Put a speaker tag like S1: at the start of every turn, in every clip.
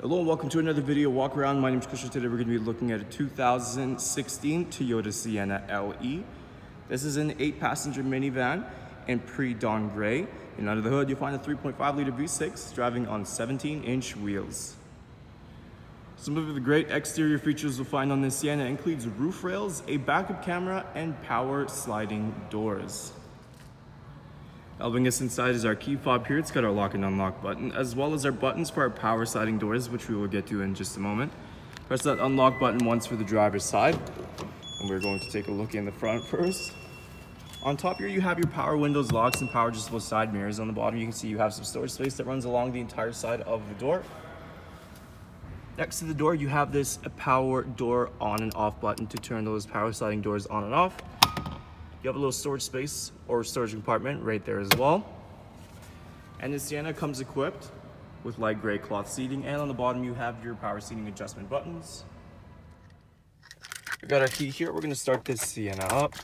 S1: Hello and welcome to another video walk around. My name is Christian. Today we're going to be looking at a 2016 Toyota Sienna LE. This is an 8-passenger minivan in pre-dawn gray. And under the hood you'll find a 3.5-liter V6 driving on 17-inch wheels. Some of the great exterior features you'll find on this Sienna includes roof rails, a backup camera, and power sliding doors. Helping us inside is our key fob here. It's got our lock and unlock button, as well as our buttons for our power sliding doors, which we will get to in just a moment. Press that unlock button once for the driver's side, and we're going to take a look in the front first. On top here you have your power windows, locks, and power adjustable side mirrors. On the bottom you can see you have some storage space that runs along the entire side of the door. Next to the door you have this power door on and off button to turn those power sliding doors on and off. You have a little storage space or storage compartment right there as well. And the Sienna comes equipped with light gray cloth seating, and on the bottom you have your power seating adjustment buttons. We've got our key here. We're going to start this Sienna up.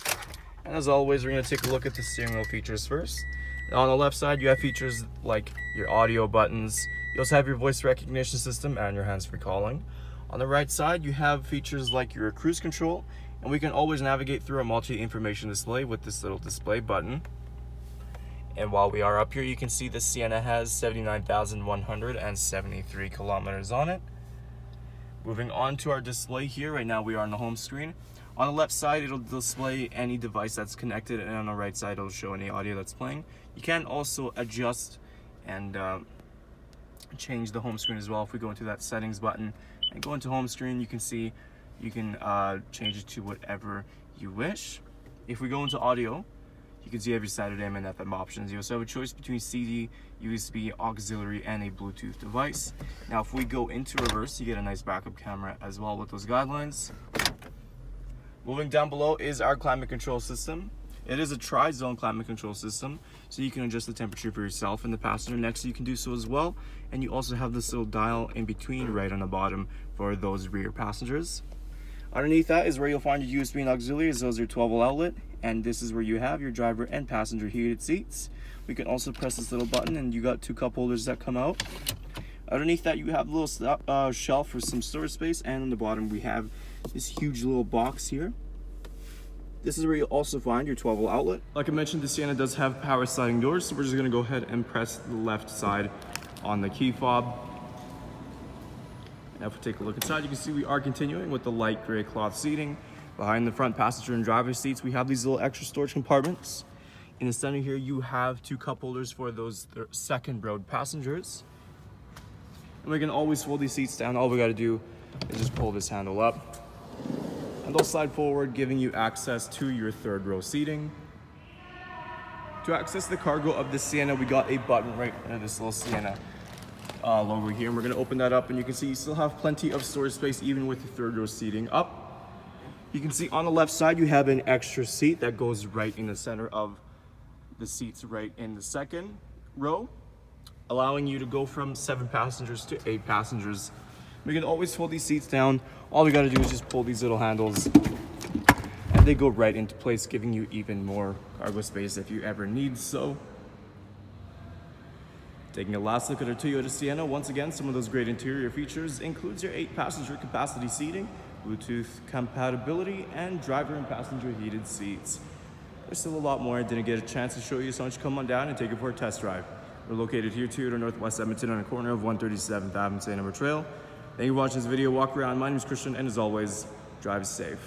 S1: And as always, we're going to take a look at the steering wheel features first. Now on the left side you have features like your audio buttons. You also have your voice recognition system and your hands-free calling. On the right side you have features like your cruise control, and we can always navigate through a multi-information display with this little display button. And while we are up here, you can see the Sienna has 79,173 kilometers on it. Moving on to our display here, right now we are on the home screen. On the left side it'll display any device that's connected, and on the right side it'll show any audio that's playing. You can also adjust and change the home screen as well. If we go into that settings button and go into home screen, you can see you can change it to whatever you wish. If we go into audio, you can see every standard AM and FM options. You also have a choice between CD, USB, auxiliary, and a Bluetooth device. Now if we go into reverse, you get a nice backup camera as well with those guidelines. Moving down below is our climate control system. It is a tri-zone climate control system, so you can adjust the temperature for yourself and the passenger next to you can do so as well. And you also have this little dial in between right on the bottom for those rear passengers. Underneath that is where you'll find your USB and auxiliary, as well as your 12-volt outlet, and this is where you have your driver and passenger heated seats. We can also press this little button and you got 2 cup holders that come out. Underneath that you have a little shelf for some storage space, and on the bottom we have this huge little box here. This is where you'll also find your 12-volt outlet. Like I mentioned, the Sienna does have power sliding doors, so we're just going to go ahead and press the left side on the key fob. Now if we take a look inside, you can see we are continuing with the light gray cloth seating. Behind the front passenger and driver seats, we have these little extra storage compartments. In the center here, you have 2 cup holders for those second row passengers. And we can always fold these seats down. All we got to do is just pull this handle up, and they'll slide forward, giving you access to your 3rd row seating. To access the cargo of the Sienna, we got a button right under this little Sienna logo here, and we're going to open that up, and you can see you still have plenty of storage space even with the 3rd row seating up. You can see on the left side you have an extra seat that goes right in the center of the seats right in the 2nd row, allowing you to go from 7 passengers to 8 passengers. We can always fold these seats down. All we got to do is just pull these little handles and they go right into place, giving you even more cargo space if you ever need so. Taking a last look at our Toyota Sienna, once again, some of those great interior features includes your 8-passenger capacity seating, Bluetooth compatibility, and driver and passenger heated seats. There's still a lot more I didn't get a chance to show you, so why don't you come on down and take it for a test drive. We're located here, Toyota Northwest Edmonton, on the corner of 137th Avenue, St.Albert Trail. Thank you for watching this video walk around. My name is Christian, and as always, drive safe.